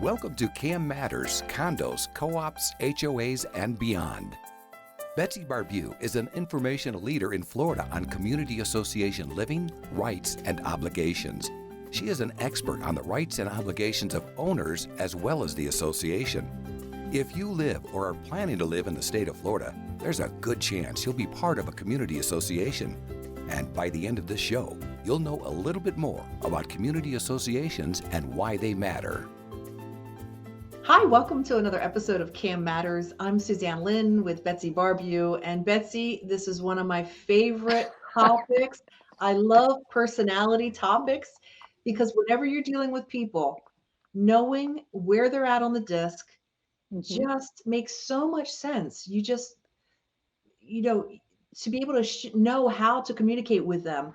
Welcome to CAM Matters, Condos, Co-ops, HOAs, and beyond. Betsy Barbieux is an informational leader in Florida on community association living, rights, and obligations. She is an expert on the rights and obligations of owners as well as the association. If you live or are planning to live in the state of Florida, there's a good chance you'll be part of a community association. And by the end of this show, you'll know a little bit more about community associations and why they matter. Hi, welcome to another episode of CAM Matters. I'm Suzanne Lynn with Betsy Barbieux. And Betsy, this is one of my favorite topics. I love personality topics because whenever you're dealing with people, knowing where they're at on the disc just makes so much sense. You just, to be able to know how to communicate with them,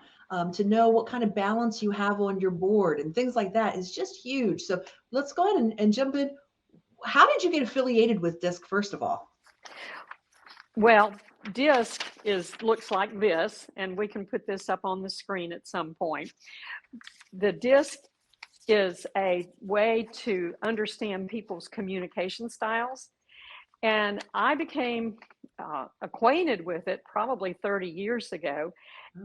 to know what kind of balance you have on your board and things like that is just huge. So let's go ahead and jump in. How did you get affiliated with DISC, first of all? Well, DISC looks like this, and we can put this up on the screen at some point. The DISC is a way to understand people's communication styles, and I became acquainted with it probably 30 years ago,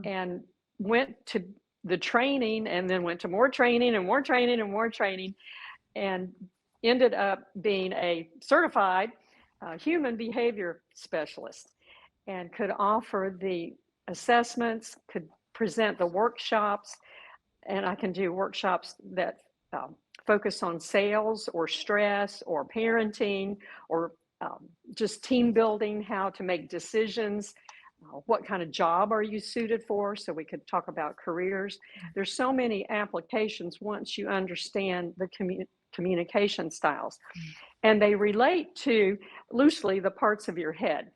and went to the training, and then went to more training and more training and more training, and ended up being a certified human behavior specialist, and could offer the assessments, could present the workshops, and I can do workshops that focus on sales or stress or parenting or just team building, how to make decisions, what kind of job are you suited for, so we could talk about careers. There's so many applications once you understand the communication styles, and they relate to loosely the parts of your head.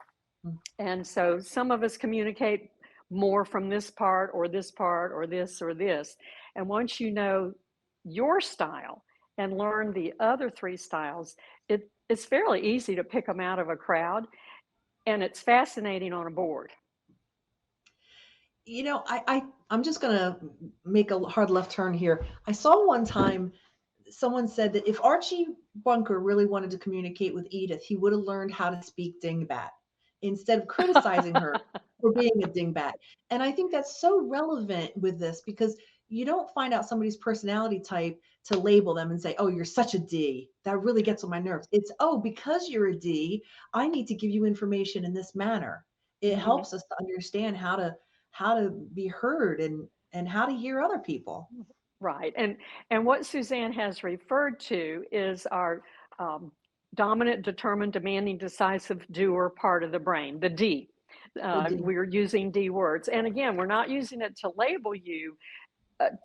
And so some of us communicate more from this part or this part or this or this, and once you know your style and learn the other three styles, it's fairly easy to pick them out of a crowd, and it's fascinating on a board. I'm just gonna make a hard left turn here. I saw one time someone said that if Archie Bunker really wanted to communicate with Edith, he would have learned how to speak dingbat instead of criticizing her for being a dingbat. And I think that's so relevant with this, because you don't find out somebody's personality type to label them and say, oh, you're such a D. That really gets on my nerves. It's, oh, because you're a D, I need to give you information in this manner. It helps us to understand how to be heard and how to hear other people. Right. And what Suzanne has referred to is our dominant, determined, demanding, decisive, doer part of the brain, the D. We're using D words. And again, we're not using it to label you,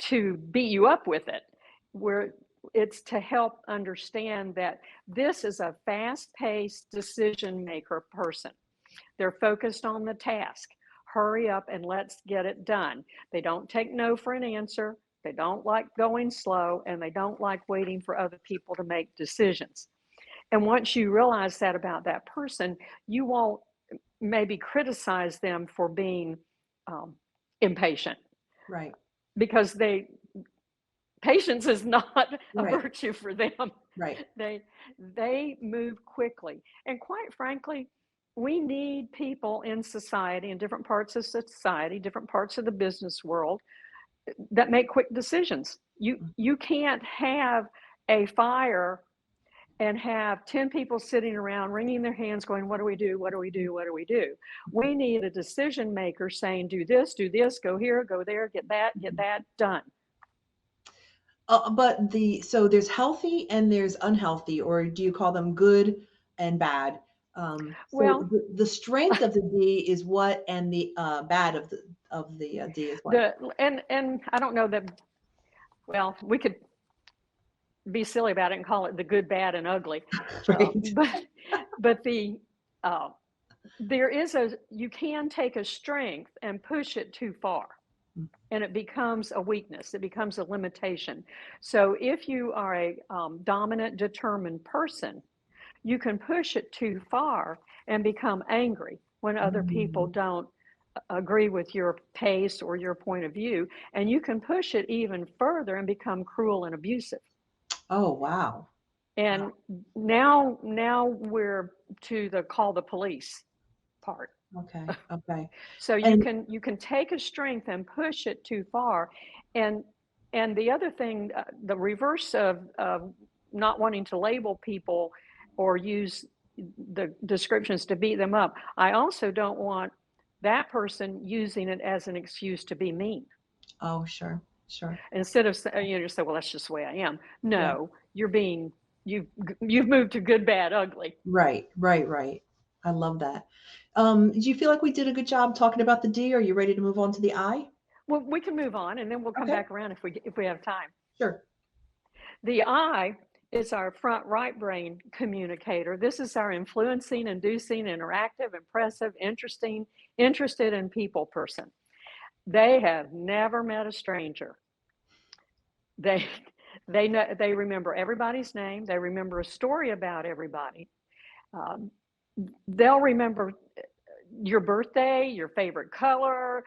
to beat you up with it. It's to help understand that this is a fast-paced decision maker person. They're focused on the task. Hurry up and let's get it done. They don't take no for an answer. They don't like going slow, and they don't like waiting for other people to make decisions. And once you realize that about that person, you won't maybe criticize them for being impatient. Right. Because patience is not a virtue for them. Right. They move quickly. And quite frankly, we need people in society, in different parts of society, different parts of the business world, that make quick decisions. You can't have a fire and have 10 people sitting around wringing their hands going, what do we do? What do we do? What do we do? We need a decision maker saying, do this, go here, go there, get that done. So there's healthy and there's unhealthy, or do you call them good and bad? Well, the strength of the D is what, and the bad of the D is what? And I don't know that, well, we could be silly about it and call it the good, bad, and ugly. Right. But you can take a strength and push it too far, and it becomes a weakness. It becomes a limitation. So if you are a dominant, determined person, you can push it too far and become angry when other people don't agree with your pace or your point of view. And you can push it even further and become cruel and abusive. Oh, wow. And now we're to the call the police part. Okay. Okay. So And you can take a strength and push it too far. And the other thing, the reverse of not wanting to label people or use the descriptions to beat them up, I also don't want that person using it as an excuse to be mean. oh, sure. Sure. Instead of just say, well, that's just the way I am. Yeah. No, you've moved to good, bad, ugly. Right. Right. Right. I love that. Do you feel like we did a good job talking about the D? Are you ready to move on to the I? Well, we can move on, and then we'll come Okay. back around if we have time. Sure. The I is our front right brain communicator. This is our influencing, inducing, interactive, impressive, interested in people person. They have never met a stranger. They remember everybody's name. They remember a story about everybody. They'll remember your birthday, your favorite color,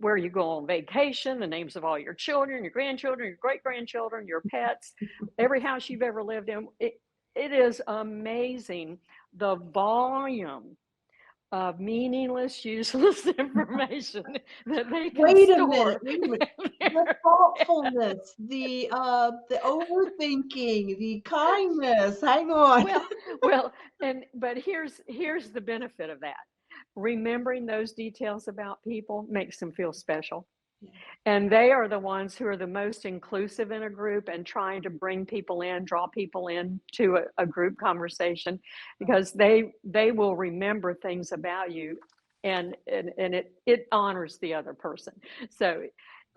where you go on vacation, the names of all your children, your grandchildren, your great-grandchildren, your pets, every house you've ever lived in. It is amazing the volume of meaningless, useless information that they can Wait a store. minute. Wait a minute. The thoughtfulness, the overthinking, the kindness. Hang on. But here's the benefit of that. Remembering those details about people makes them feel special. Yeah. And they are the ones who are the most inclusive in a group and trying to bring people in, draw people into a group conversation, because they will remember things about you, and it honors the other person. So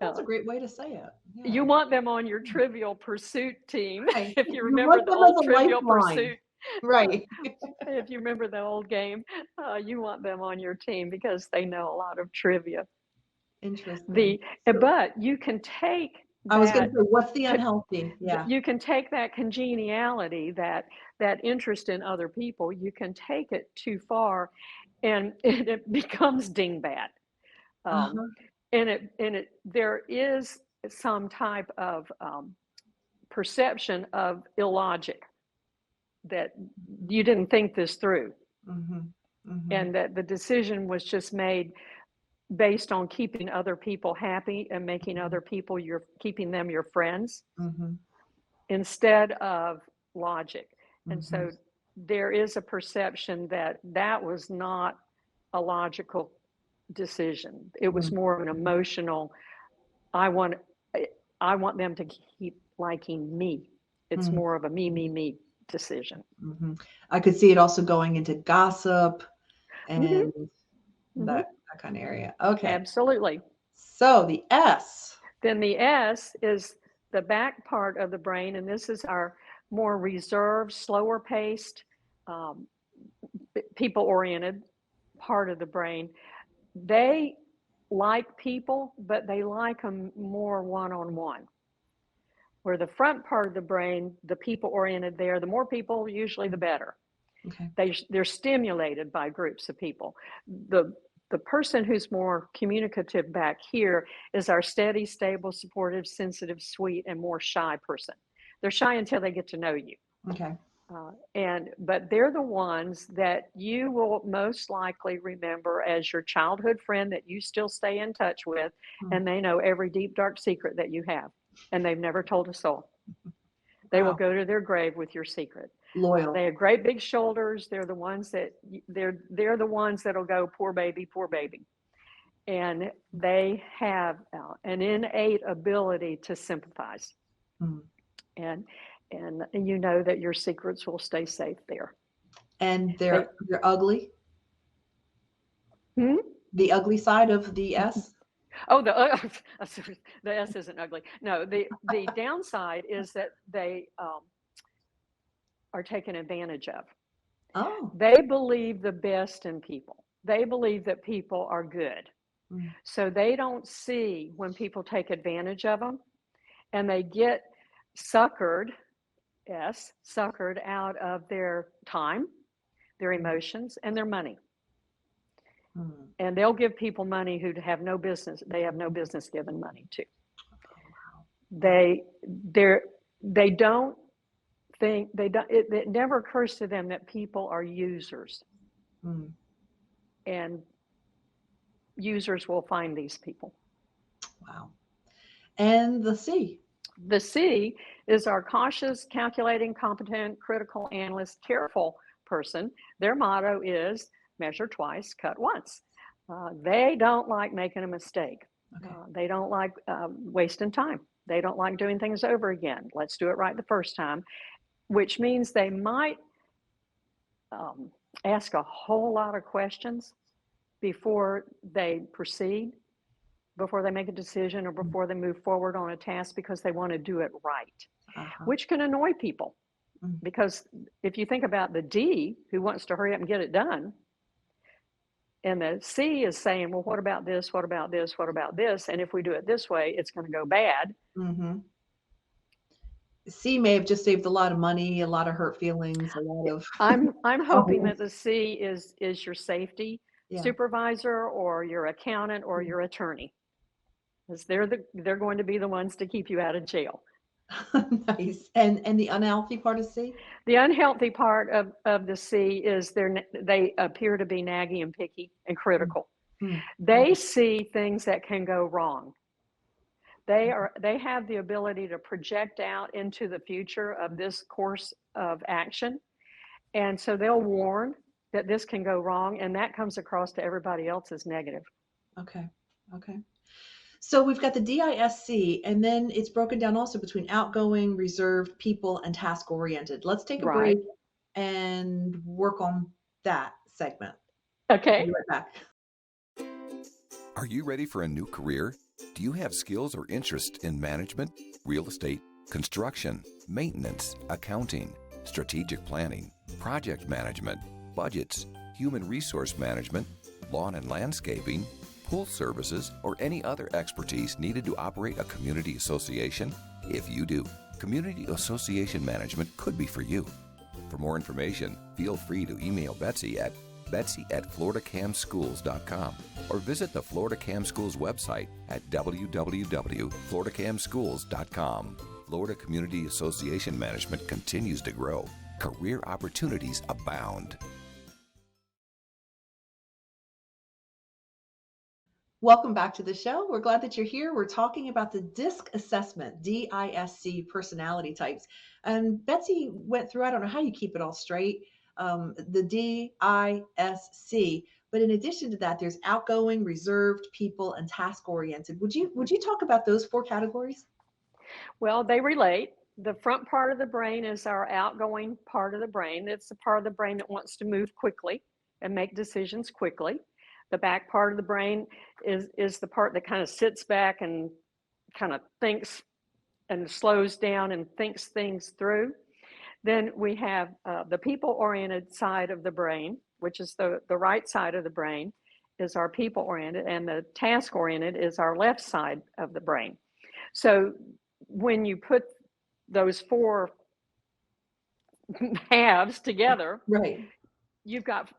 That's a great way to say it. Yeah. you want them on your Trivial Pursuit team. Right. If you You remember want the them as old a Trivial lifeline. Pursuit. Right. If you remember the old game, you want them on your team because they know a lot of trivia. Interesting. But you can take I was going that, to say, what's the unhealthy? Yeah. you can take that congeniality, that interest in other people, you can take it too far, and it becomes dingbat. Uh-huh. And there is some type of perception of illogic, that you didn't think this through, Mm-hmm. Mm-hmm. and that the decision was just made based on keeping other people happy and making other people keeping them your friends, Mm-hmm. instead of logic. And Mm-hmm. so there is a perception that was not a logical decision. It was more of an emotional, I want them to keep liking me. It's Mm-hmm. more of a me decision. Mm-hmm. I could see it also going into gossip and Mm-hmm. that kind of area. Okay. Absolutely. So the S. Then the S is the back part of the brain, and this is our more reserved, slower paced, people-oriented part of the brain. They like people, but they like them more one-on-one. Where the front part of the brain, the people-oriented there, the more people, usually the better. Okay. They're stimulated by groups of people. The person who's more communicative back here is our steady, stable, supportive, sensitive, sweet, and more shy person. They're shy until they get to know you. Okay. But they're the ones that you will most likely remember as your childhood friend that you still stay in touch with, and they know every deep, dark secret that you have, and they've never told a soul. They will go to their grave with your secret. Loyal. They have great big shoulders. They're the ones that'll go, poor baby, and they have an innate ability to sympathize. And you know that your secrets will stay safe there. And they're ugly. The ugly side of the S. Oh, the S isn't ugly. No, the downside is that they are taken advantage of. Oh. They believe the best in people. They believe that people are good. So they don't see when people take advantage of them, and they get suckered out of their time, their emotions, and their money. And they'll give people money who have no business giving money to. They don't think it never occurs to them that people are users, and users will find these people. Wow. And the C. The C is our cautious, calculating, competent, critical, analyst, careful person. Their motto is measure twice, cut once. They don't like making a mistake. Okay. They don't like wasting time. They don't like doing things over again. Let's do it right the first time, which means they might ask a whole lot of questions before they proceed, before they make a decision, or before they move forward on a task, because they want to do it right, which can annoy people. Because if you think about the D, who wants to hurry up and get it done, and the C is saying, well, what about this? What about this? What about this? And if we do it this way, it's going to go bad. C may have just saved a lot of money, a lot of hurt feelings, a lot of. I'm hoping that the C is your safety supervisor, or your accountant, or your attorney, because they're going to be the ones to keep you out of jail. Nice. And the unhealthy part of C? The unhealthy part of the C is they appear to be naggy and picky and critical. They see things that can go wrong. They have the ability to project out into the future of this course of action. And so they'll warn that this can go wrong, and that comes across to everybody else as negative. Okay. So we've got the DISC, and then it's broken down also between outgoing, reserved, people, and task-oriented. Let's take a break and work on that segment. Okay. I'll be right back. Are you ready for a new career? Do you have skills or interest in management, real estate, construction, maintenance, accounting, strategic planning, project management, budgets, human resource management, lawn and landscaping, pool services, or any other expertise needed to operate a community association? If you do, community association management could be for you. For more information, feel free to email Betsy at betsy@floridacamschools.com or visit the Florida Cam Schools website at www.floridacamschools.com. Florida Community Association Management continues to grow. Career opportunities abound. Welcome back to the show. We're glad that you're here. We're talking about the DISC assessment, DISC personality types. And Betsy went through, I don't know how you keep it all straight, the DISC. But in addition to that, there's outgoing, reserved, people, and task-oriented. Would you talk about those four categories? Well, they relate. The front part of the brain is our outgoing part of the brain. It's the part of the brain that wants to move quickly and make decisions quickly. The back part of the brain is the part that kind of sits back and kind of thinks and slows down and thinks things through. Then we have the people-oriented side of the brain, which is the right side of the brain, is our people-oriented, and the task-oriented is our left side of the brain. So when you put those four halves together, you've got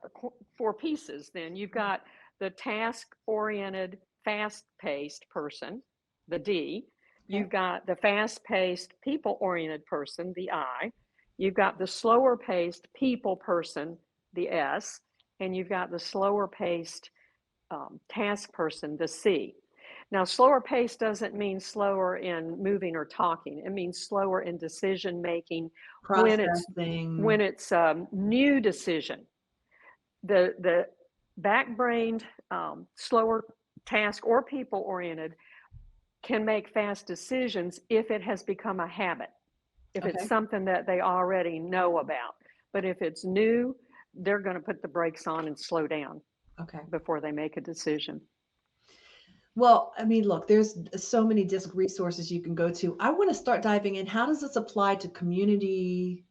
four pieces. Then you've got the task-oriented, fast-paced person, the D. You've got the fast-paced, people-oriented person, the I. You've got the slower-paced people person, the S. And you've got the slower-paced task person, the C. Now, slower paced doesn't mean slower in moving or talking. It means slower in decision making when it's new decision. The back-brained, slower task or people-oriented can make fast decisions if it has become a habit, if it's something that they already know about. But if it's new, they're going to put the brakes on and slow down before they make a decision. Well, I mean, look, there's so many DISC resources you can go to. I want to start diving in. How does this apply to community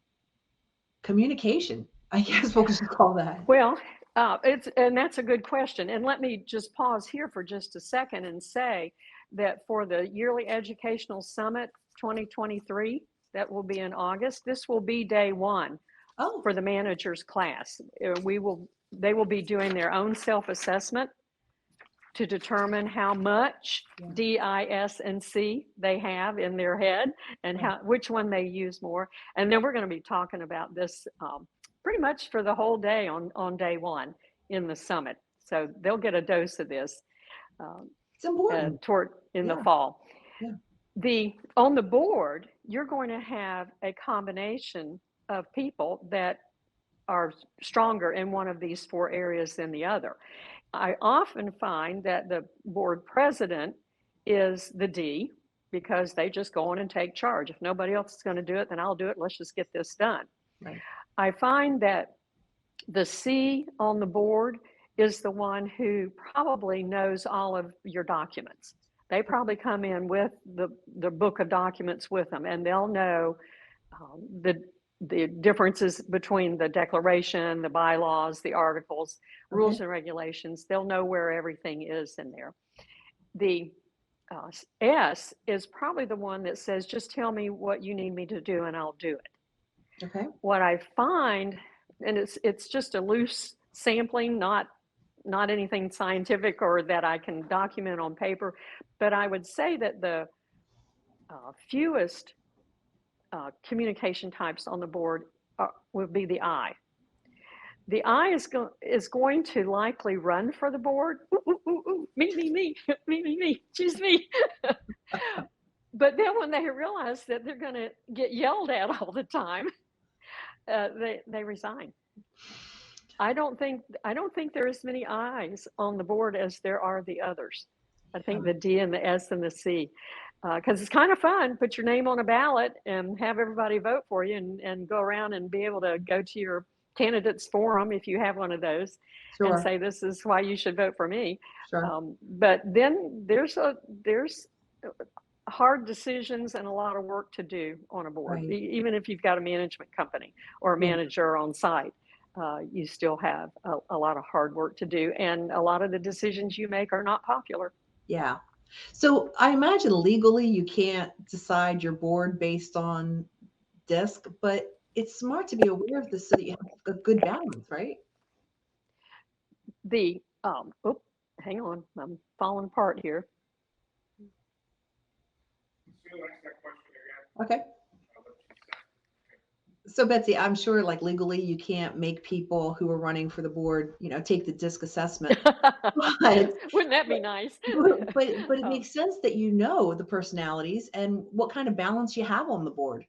communication? I guess we'll just call that. Well, and that's a good question. And let me just pause here for just a second and say that for the Yearly Educational Summit 2023, that will be in August, this will be day one for the managers class. They will be doing their own self-assessment to determine how much D, I, S, and C they have in their head and which one they use more. And then we're going to be talking about this pretty much for the whole day on day one in the summit. So they'll get a dose of this it's important in the fall. Yeah. On the board, you're going to have a combination of people that are stronger in one of these 4 areas than the other. I often find that the board president is the D, because they just go on and take charge. If nobody else is going to do it, then I'll do it. Let's just get this done. Right. I find that the C on the board is the one who probably knows all of your documents. They probably come in with the book of documents with them, and they'll know the differences between the declaration, the bylaws, the articles, rules and regulations. They'll know where everything is in there. The S is probably the one that says, just tell me what you need me to do and I'll do it. Okay. What I find, and it's just a loose sampling, not anything scientific or that I can document on paper, but I would say that the fewest communication types on the board would be the I. The I is going to likely run for the board. Me, choose me. But then when they realize that they're going to get yelled at all the time, they resign. I don't think there are as many I's on the board as there are the others. I think the D and the S and the C, because it's kind of fun. Put your name on a ballot and have everybody vote for you, and go around and be able to go to your candidates forum if you have one of those, and say, this is why you should vote for me. But then there's hard decisions and a lot of work to do on a board. Even if you've got a management company or a manager on site, you still have a lot of hard work to do, and a lot of the decisions you make are not popular. Yeah. So I imagine legally you can't decide your board based on DISC, but it's smart to be aware of this so that you have a good balance, right? Hang on, I'm falling apart here. Okay. So Betsy, I'm sure like legally you can't make people who are running for the board, take the DISC assessment. But, wouldn't that be nice? but it makes sense that the personalities and what kind of balance you have on the board.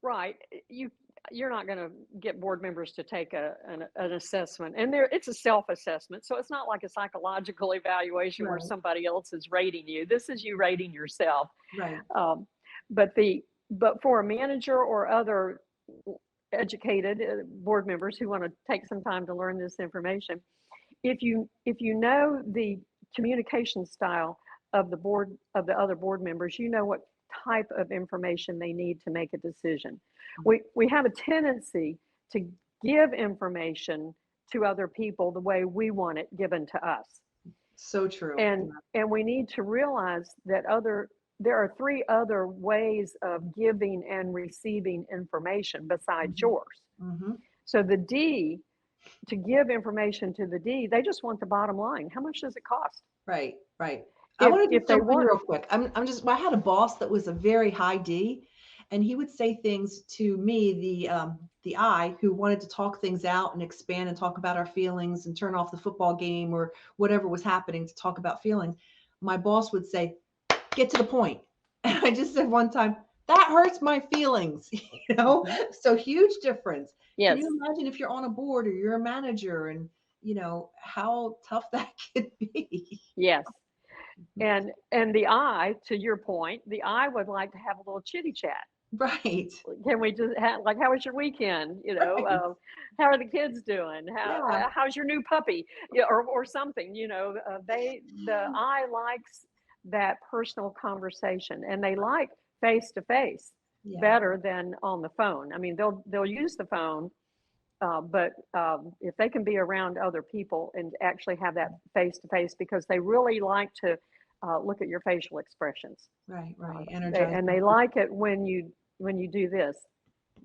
Right. You're not going to get board members to take an assessment, and it's a self-assessment, so it's not like a psychological evaluation where somebody else is rating you. This is you rating yourself. Right. But for a manager or other educated board members who want to take some time to learn this information, if you know the communication style of the other board members, you know what type of information they need to make a decision. We have a tendency to give information to other people the way we want it given to us. So true. And we need to realize that there are 3 other ways of giving and receiving information besides yours. So the D, to give information to the D, they just want the bottom line. How much does it cost? Right. I want to if they want real quick. I had a boss that was a very high D, and he would say things to me, the I, who wanted to talk things out and expand and talk about our feelings and turn off the football game or whatever was happening to talk about feelings. My boss would say, get to the point. And I just said one time, that hurts my feelings, So huge difference. Yes. Can you imagine if you're on a board or you're a manager and, how tough that could be? Yes. And the I, to your point, the I would like to have a little chitty chat. Right. Can we just have, how was your weekend? How are the kids doing? How's your new puppy? Or something, the I likes that personal conversation, and they like face-to-face better than on the phone. I mean, they'll use the phone, but if they can be around other people and actually have that face-to-face, because they really like to look at your facial expressions. Right. And they like it when you do this.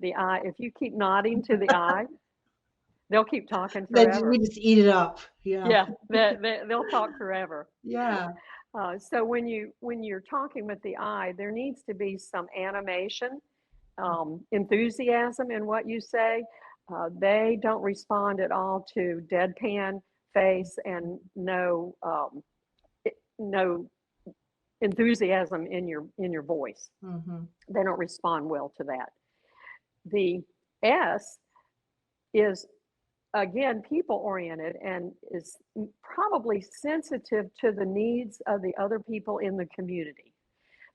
The eye, if you keep nodding to the eye, they'll keep talking Then forever. we just eat it up. Yeah. Yeah, they'll talk forever. Yeah. So when you're talking with the I, there needs to be some animation, enthusiasm in what you say. They don't respond at all to deadpan face and no enthusiasm in your voice. Mm-hmm. They don't respond well to that. The S is, again, people oriented and is probably sensitive to the needs of the other people in the community.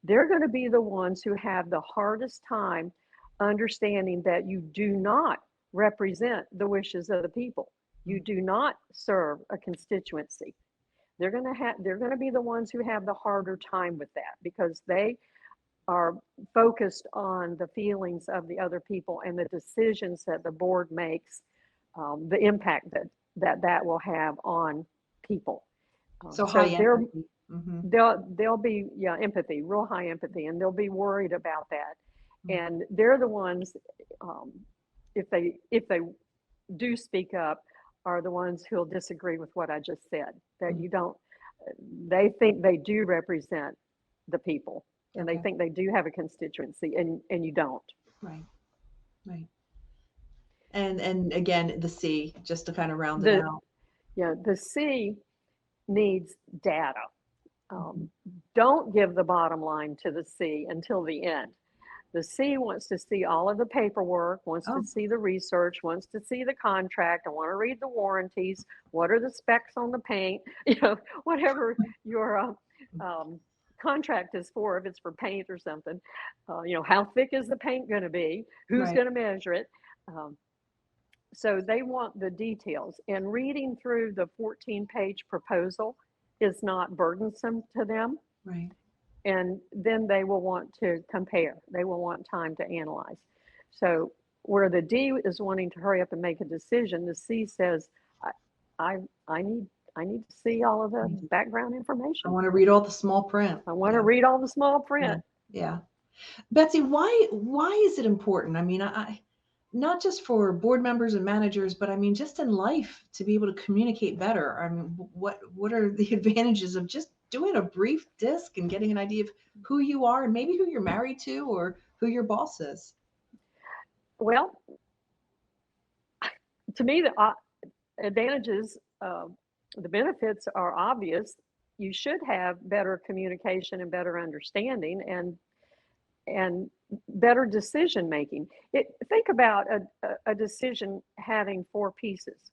They're going to be the ones who have the hardest time understanding that you do not represent the wishes of the people. You do not serve a constituency. They're going to be the ones who have the harder time with that, because they are focused on the feelings of the other people and the decisions that the board makes, the impact that will have on people. So high empathy. Mm-hmm. They'll be empathy, real high empathy, and they'll be worried about that. Mm-hmm. And they're the ones, if they do speak up, are the ones who'll disagree with what I just said. That you don't. They think they do represent the people, and they think they do have a constituency, and you don't. Right. And again, the C, just to kind of round it out. Yeah, the C needs data. Don't give the bottom line to the C until the end. The C wants to see all of the paperwork, wants to see the research, wants to see the contract, and want to read the warranties. What are the specs on the paint? Whatever your contract is for, if it's for paint or something. How thick is the paint going to be? Who's going to measure it? So they want the details. And reading through the 14-page proposal is not burdensome to them. Right. And then they will want to compare. They will want time to analyze. So where the D is wanting to hurry up and make a decision, the C says, I need to see all of the background information. I want to read all the small print. I want to read all the small print. Yeah. Betsy, why is it important? I mean, I not just for board members and managers, but I mean, just in life, to be able to communicate better. I mean, what are the advantages of just doing a brief disc and getting an idea of who you are and maybe who you're married to or who your boss is? Well, to me, the advantages, the benefits are obvious. You should have better communication and better understanding and better decision making. Think about a decision having 4 pieces.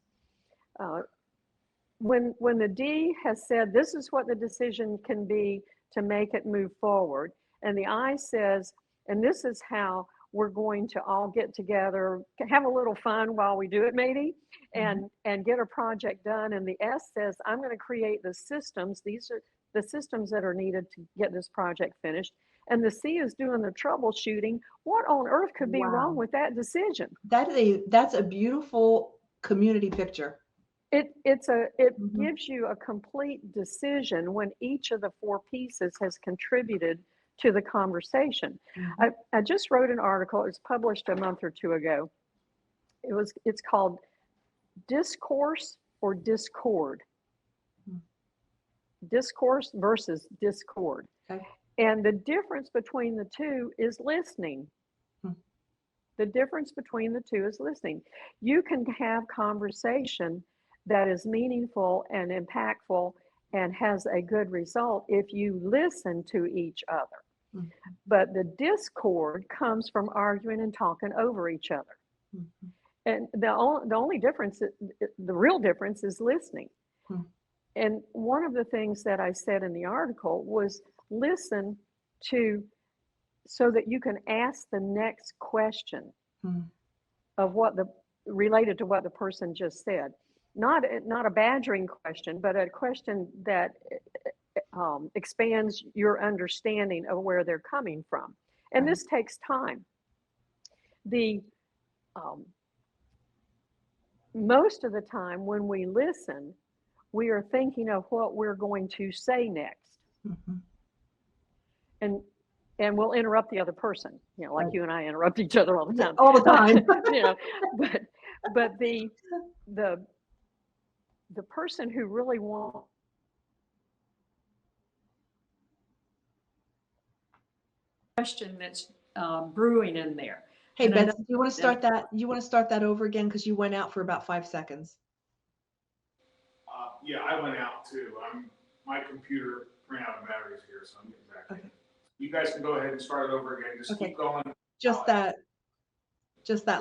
When the D has said this is what the decision can be to make it move forward, and the I says, and this is how we're going to all get together, have a little fun while we do it maybe, and get a project done, and the S says, I'm going to create the systems. These are the systems that are needed to get this project finished. And the C is doing the troubleshooting. What on earth could be wrong with that decision? That's a beautiful community picture. It gives you a complete decision when each of the 4 pieces has contributed to the conversation. I just wrote an article. It was published a month or 2 ago. It's called Discourse or Discord. Discourse versus discord. Okay. And the difference between the two is listening. The difference between the two is listening. You can have conversation that is meaningful and impactful and has a good result if you listen to each other. But the discord comes from arguing and talking over each other. And the only difference, the real difference is listening. And one of the things that I said in the article was listen so that you can ask the next question of related to what the person just said. Not a badgering question, but a question that expands your understanding of where they're coming from. And this takes time. Most of the time when we listen, we are thinking of what we're going to say next. And we'll interrupt the other person, like you and I interrupt each other all the time. All the time. but the person who really wants question that's brewing in there. Hey, And I Betsy, do you want to start that? You want to start that over again? Because you went out for about 5 seconds. Yeah, I went out too. My computer ran out of batteries here, so I'm getting back. Okay. You guys can go ahead and start it over again. Just Okay. keep going. Just that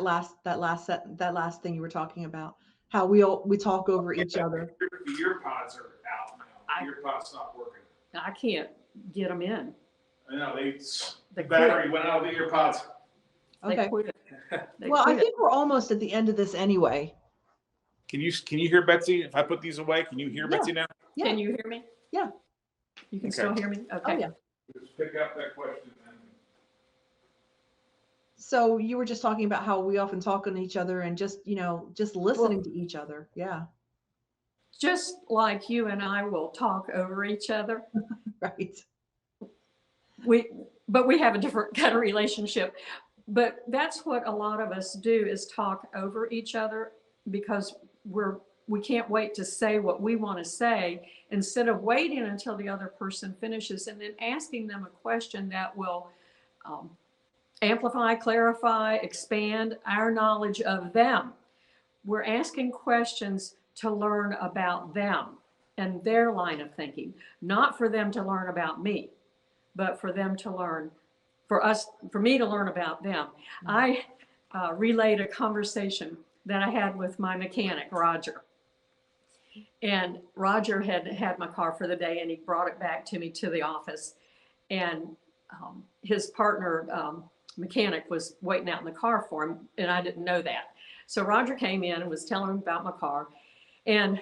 last thing you were talking about. How we talk over each other. The ear pods are out now. The ear pods stopped working. I can't get them in. I know the They battery went out of the ear pods. They Okay. quit. They Well, I quit. think we're almost at the end of this anyway. Can you hear Betsy? If I put these away, can you hear Yeah. Betsy now? Yeah. Can you hear me? Yeah. You can Okay. still hear me? Okay. Oh, yeah. Just pick up that question. So you were just talking about how we often talk on each other and just listening to each other. Yeah. Just like you and I will talk over each other. Right. But we have a different kind of relationship. But that's what a lot of us do, is talk over each other, because we can't wait to say what we want to say, instead of waiting until the other person finishes and then asking them a question that will amplify, clarify, expand our knowledge of them. We're asking questions to learn about them and their line of thinking, not for them to learn about me, but for them to learn, for me to learn about them. I relayed a conversation that I had with my mechanic, Roger. And Roger had my car for the day, and he brought it back to me to the office. And his partner, mechanic, was waiting out in the car for him, and I didn't know that. So Roger came in and was telling him about my car. And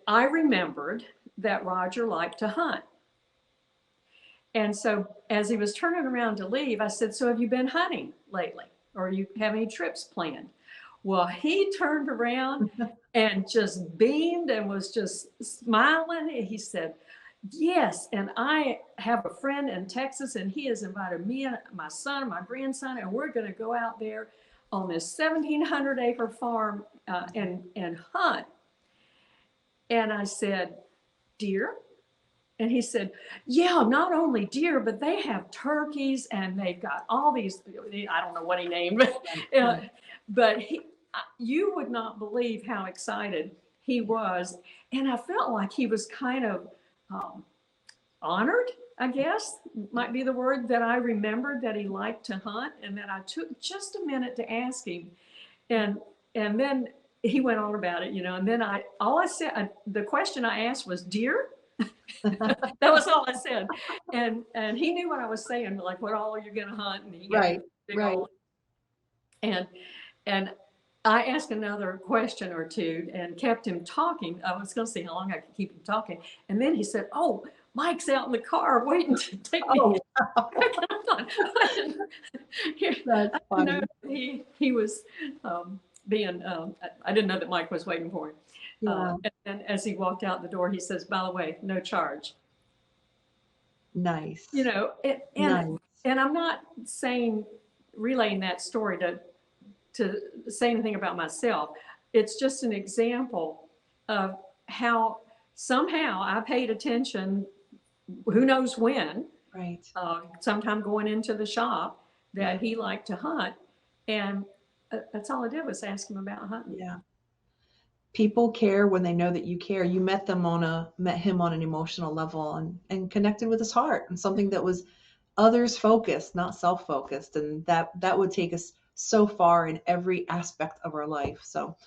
I remembered that Roger liked to hunt. And so as he was turning around to leave, I said, "So have you been hunting lately? Or you have any trips planned?" Well, he turned around and just beamed and was just smiling. He said, "Yes, and I have a friend in Texas, and he has invited me and my son and my grandson, and we're going to go out there on this 1,700-acre farm and hunt." And I said, "Deer?" And he said, "Yeah, not only deer, but they have turkeys, and they've got all these," I don't know what he named, but you would not believe how excited he was. And I felt like he was kind of honored, I guess might be the word, that I remembered that he liked to hunt, and that I took just a minute to ask him. And then he went on about it, and then the question I asked was, "Deer?" That was all I said. And he knew what I was saying, like, what all are you going to hunt? And he Right. And I asked another question or two and kept him talking. I was going to see how long I could keep him talking. And then he said, "Oh, Mike's out in the car waiting to take me." Oh, That's funny. He was being, I didn't know that Mike was waiting for him. Yeah. And as he walked out the door, he says, "By the way, no charge." Nice. And I'm not relaying that story to say anything about myself. It's just an example of how somehow I paid attention, who knows when, Right. sometime going into the shop, that he liked to hunt. And that's all I did was ask him about hunting. Yeah. People care when they know that you care. You met him on an emotional level and connected with his heart, and something that was others focused, not self-focused. And that would take us so far in every aspect of our life. So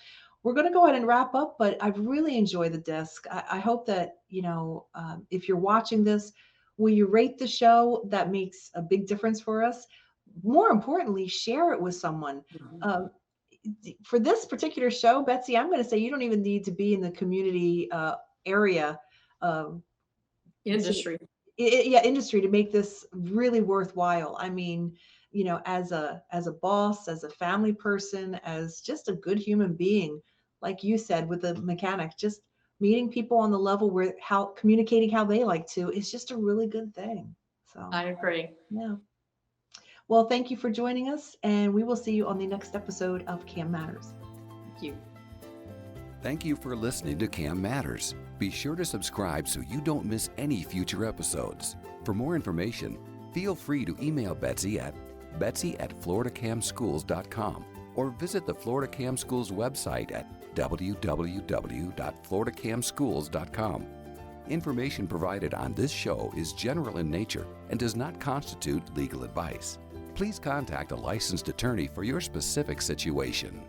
we're going to go ahead and wrap up, but I've really enjoyed the disc. I hope that, if you're watching this, will you rate the show? That makes a big difference for us. More importantly, share it with someone. For this particular show, Betsy, I'm going to say you don't even need to be in the community area Industry. industry to make this really worthwhile. I mean, as a boss, as a family person, as just a good human being, like you said with the mechanic, just meeting people on the level where communicating how they like to is just a really good thing. So I agree. yeah. Well, thank you for joining us, and we will see you on the next episode of CAM Matters. you. Thank you for listening to CAM Matters. Be sure to subscribe so you don't miss any future episodes. For more information, feel free to email Betsy at betsy@floridacamschools.com or visit the Florida Cam Schools website at www.floridacamschools.com. Information provided on this show is general in nature and does not constitute legal advice. Please contact a licensed attorney for your specific situation.